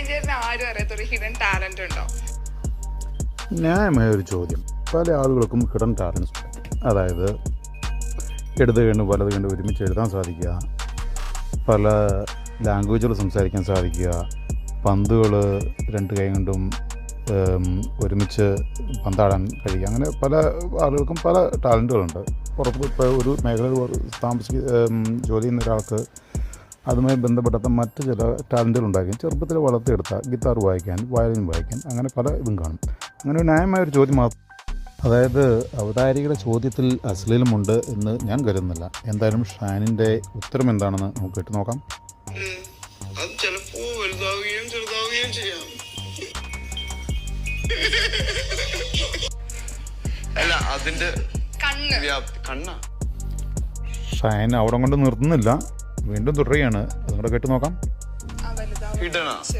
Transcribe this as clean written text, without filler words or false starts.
ഷൈൻ ചേട്ടന് ആരും അറിയാത്തൊരു ഹിഡൻ ടാലന്റ് ഉണ്ടോ? ന്യായമായ ഒരു ചോദ്യം. പല ആളുകൾക്കും ഹിഡൻ ടാലൻസ് ഉണ്ട്. അതായത് ഇടത് കണ്ട് വലത് കണ്ട് ഒരുമിച്ച് എഴുതാൻ സാധിക്കുക, പല ലാംഗ്വേജുകൾ സംസാരിക്കാൻ സാധിക്കുക, പന്തുകൾ രണ്ട് കൈ കൊണ്ടും ഒരുമിച്ച് പന്താടാൻ കഴിയുക. അങ്ങനെ പല ആളുകൾക്കും പല ടാലൻറ്റുകളുണ്ട്. പുറത്ത് ഇപ്പോൾ ഒരു മേഖലയിൽ ജോലി ചെയ്യുന്ന ഒരാൾക്ക് അതുമായി ബന്ധപ്പെട്ട മറ്റ് ചില ടാലൻറ്റുകളുണ്ടായിരിക്കും. ചെറുപ്പത്തിൽ വളർത്തിയെടുത്ത ഗിത്താർ വായിക്കാൻ, വയലിൻ വായിക്കാൻ, അങ്ങനെ പല ഇതും കാണും. അങ്ങനെ ഒരു ന്യായമായൊരു ചോദ്യം മാത്രം. അതായത് അവതാരികയുടെ ചോദ്യത്തിൽ അശ്ലീലമുണ്ട് എന്ന് ഞാൻ കരുതുന്നില്ല. എന്തായാലും ഷൈനിൻ്റെ ഉത്തരം എന്താണെന്ന് നമുക്ക് കേട്ട് നോക്കാം. അത് ചിലപ്പോ വലുതാവുകയും ചെറുതാവുകയും ചെയ്യാം. അല്ല അതിന്റെ കണ്ണ ഷൈൻ അവിടെ കൊണ്ട് നിർത്തുന്നില്ല, വീണ്ടും തുടരുകയാണ്. അതുകൂടെ കേട്ട് നോക്കാം. ഇടണ